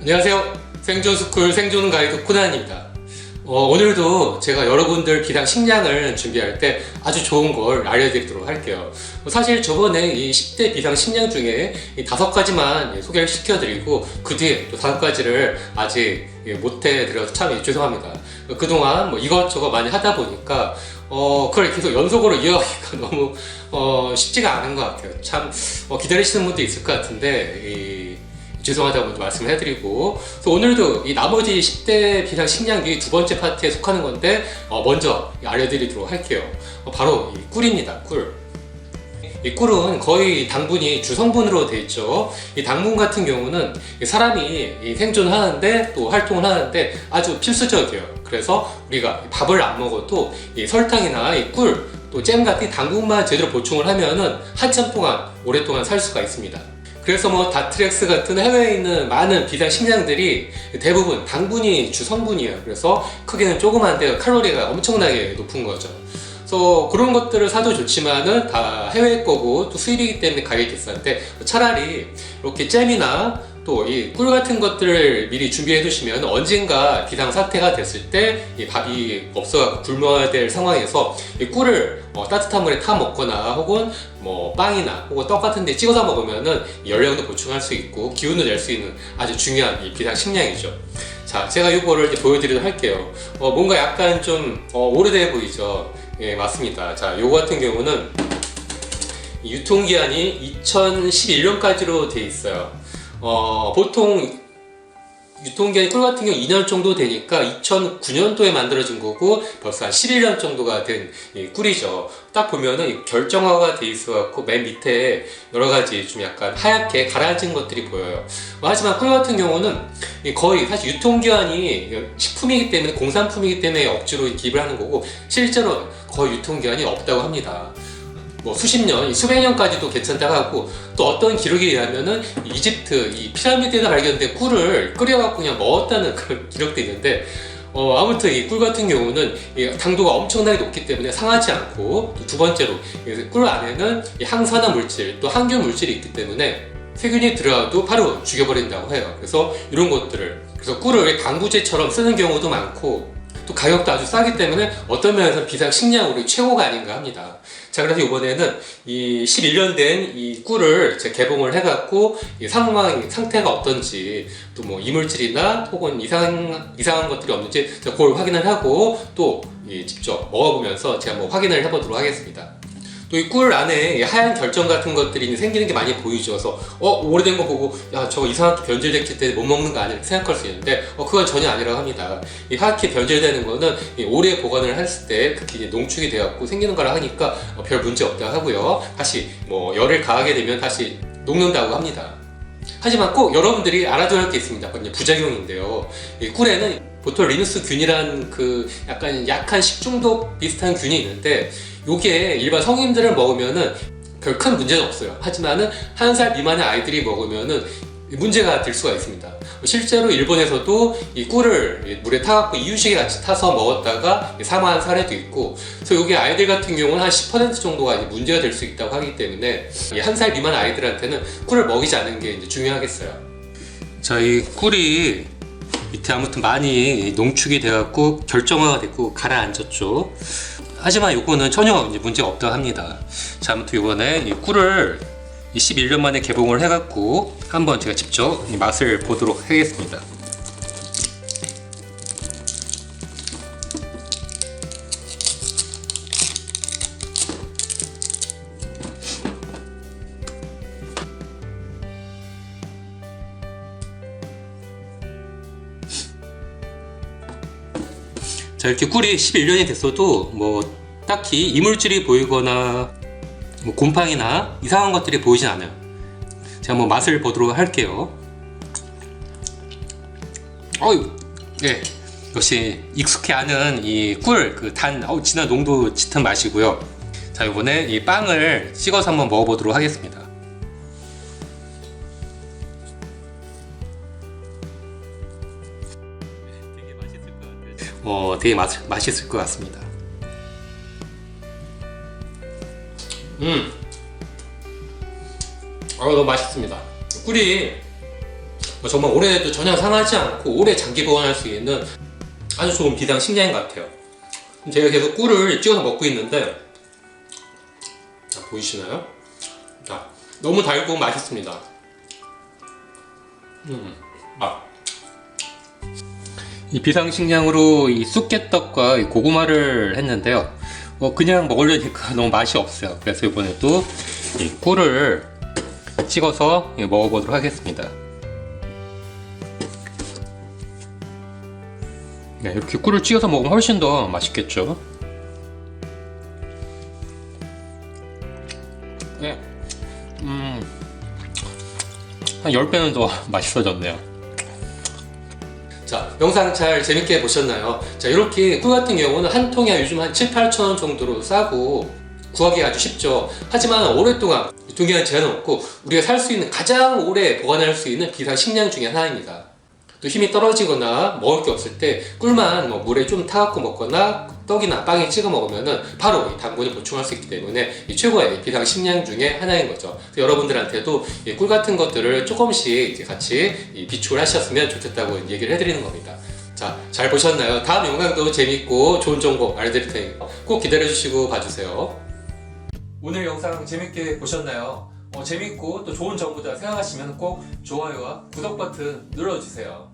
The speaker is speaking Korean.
안녕하세요. 생존스쿨 생존 가이드 코난입니다. 오늘도 제가 여러분들 비상 식량을 준비할 때 아주 좋은 걸 알려드리도록 할게요. 사실 저번에 이 10대 비상 식량 중에 이 5가지만 소개를 시켜드리고 그 뒤에 또 5가지를 아직 못 해드려서 참 죄송합니다. 그동안 뭐 이것저것 많이 하다 보니까 그걸 계속 연속으로 이어가기가 너무 쉽지가 않은 것 같아요. 참 기다리시는 분도 있을 것 같은데 죄송하다고 먼저 말씀을 해드리고, 그래서 오늘도 이 나머지 10대 비상 식량이 두 번째 파트에 속하는 건데 먼저 알려드리도록 할게요. 바로 이 꿀입니다. 꿀. 이 꿀은 거의 당분이 주성분으로 되어 있죠. 이 당분 같은 경우는 사람이 생존하는데 또 활동을 하는데 아주 필수적이에요. 그래서 우리가 밥을 안 먹어도 이 설탕이나 이 꿀, 또 잼 같은 당분만 제대로 보충을 하면은 한참 동안 오랫동안 살 수가 있습니다. 그래서 뭐 다트렉스 같은 해외에 있는 많은 비상 식량들이 대부분 당분이 주성분이에요. 그래서 크기는 조그만데 칼로리가 엄청나게 높은 거죠. 그래서 그런 것들을 사도 좋지만은 다 해외 거고 또 수입이기 때문에 가격이 비싼데, 차라리 이렇게 잼이나 또 이 꿀 같은 것들을 미리 준비해 두시면 언젠가 비상 사태가 됐을 때 이 밥이 없어서 굶어야 될 상황에서 이 꿀을 따뜻한 물에 타 먹거나 혹은 뭐 빵이나 혹은 떡 같은 데 찍어서 먹으면은 연령도 보충할 수 있고 기운도 낼 수 있는 아주 중요한 이 비상 식량이죠. 자, 제가 이거를 이제 보여드리도록 할게요. 뭔가 약간 좀 오래돼 보이죠? 예, 맞습니다. 자, 요거 같은 경우는 유통기한이 2011년까지로 돼 있어요. 보통 유통기한이 꿀 같은 경우 2년 정도 되니까 2009년도에 만들어진 거고 벌써 한 11년 정도가 된 꿀이죠. 딱 보면은 이 결정화가 돼 있어 갖고 맨 밑에 여러 가지 좀 약간 하얗게 가라앉은 것들이 보여요. 하지만 꿀 같은 경우는 거의 사실 유통기한이 식품이기 때문에, 공산품이기 때문에 억지로 기입을 하는 거고 실제로 거의 유통기한이 없다고 합니다. 뭐 수십 년, 수백 년까지도 괜찮다고 하고, 또 어떤 기록에 의하면은 이집트 이 피라미드에서 발견된 꿀을 끓여갖고 그냥 먹었다는 그런 기록도 있는데, 아무튼 이 꿀 같은 경우는 이 당도가 엄청나게 높기 때문에 상하지 않고, 또 두 번째로 꿀 안에는 이 항산화 물질, 또 항균 물질이 있기 때문에 세균이 들어와도 바로 죽여버린다고 해요. 그래서 이런 것들을, 그래서 꿀을 방부제처럼 쓰는 경우도 많고, 또 가격도 아주 싸기 때문에 어떤 면에서 비상 식량으로 최고가 아닌가 합니다. 자, 그래서 이번에는 이 11년 된 이 꿀을 제가 개봉을 해갖고 이 상태가 어떤지, 또 뭐 이물질이나 혹은 이상한 것들이 없는지 제가 그걸 확인을 하고 또 직접 먹어보면서 제가 한번 확인을 해보도록 하겠습니다. 또 이 꿀 안에 이 하얀 결정 같은 것들이 생기는 게 많이 보이죠. 그래서 오래된 거 보고 야, 저거 이상하게 변질됐기 때문에 못 먹는 거 아니야 이렇게 생각할 수 있는데 그건 전혀 아니라고 합니다. 이 하얗게 변질되는 거는 오래 보관을 했을 때 특히 농축이 되었고 생기는 거라 하니까 별 문제 없다고 하고요. 다시 뭐 열을 가하게 되면 다시 녹는다고 합니다. 하지만 꼭 여러분들이 알아둬야 할 게 있습니다. 그건 부작용인데요. 이 꿀에는 보톨리누스균이란 그 약간 약한 식중독 비슷한 균이 있는데, 요게 일반 성인들을 먹으면은 별 큰 문제는 없어요. 하지만은 1살 미만의 아이들이 먹으면은 문제가 될 수가 있습니다. 실제로 일본에서도 이 꿀을 물에 타갖고 이유식에 같이 타서 먹었다가 사망한 사례도 있고, 그래서 이게 아이들 같은 경우는 한 10% 정도가 이제 문제가 될 수 있다고 하기 때문에 1살 미만 아이들한테는 꿀을 먹이지 않는 게 이제 중요하겠어요. 자, 이 꿀이 밑에 아무튼 많이 농축이 돼갖고 결정화가 됐고 가라앉았죠. 하지만 요거는 전혀 이제 문제가 없다고 합니다. 자, 아무튼 요번에 이 꿀을 11년 만에 개봉을 해갖고 한번 제가 직접 맛을 보도록 하겠습니다. 자, 이렇게 꿀이 11년이 됐어도 뭐 딱히 이물질이 보이거나 뭐 곰팡이나 이상한 것들이 보이진 않아요. 제가 한번 맛을 보도록 할게요. 예, 역시 익숙해 하는 이 꿀 그 진한 농도 짙은 맛이고요. 자, 이번에 이 빵을 찍어서 한번 먹어보도록 하겠습니다. 되게 맛있을 것 같습니다. 너무 맛있습니다. 꿀이 정말 오래도 전혀 상하지 않고 오래 장기 보관할 수 있는 아주 좋은 비상 식량인 것 같아요. 제가 계속 꿀을 찍어서 먹고 있는데, 자, 보이시나요? 자, 너무 달고 맛있습니다. 이 비상식량으로 이 쑥개떡과 이 고구마를 했는데요. 그냥 먹으려니까 너무 맛이 없어요. 그래서 이번에 또 이 꿀을 찍어서 먹어보도록 하겠습니다. 네, 이렇게 꿀을 찍어서 먹으면 훨씬 더 맛있겠죠. 네, 한 10배는 더 맛있어졌네요. 자, 영상 잘 재밌게 보셨나요? 자, 이렇게 꿀 같은 경우는 한 통에 요즘 한 7, 8천 원 정도로 싸고 구하기 아주 쉽죠. 하지만 오랫동안 유통기한 제한 없고 우리가 살 수 있는 가장 오래 보관할 수 있는 비상 식량 중에 하나입니다. 또 힘이 떨어지거나 먹을 게 없을 때 꿀만 물에 좀 타갖고 먹거나 떡이나 빵에 찍어 먹으면 바로 당분을 보충할 수 있기 때문에 최고의 비상 식량 중에 하나인 거죠. 그래서 여러분들한테도 꿀 같은 것들을 조금씩 같이 비축을 하셨으면 좋겠다고 얘기를 해드리는 겁니다. 자, 잘 보셨나요? 다음 영상도 재밌고 좋은 정보 알려드릴 테니까 꼭 기다려주시고 봐주세요. 오늘 영상 재밌게 보셨나요? 재밌고 또 좋은 정보다 생각하시면 꼭 좋아요와 구독 버튼 눌러주세요.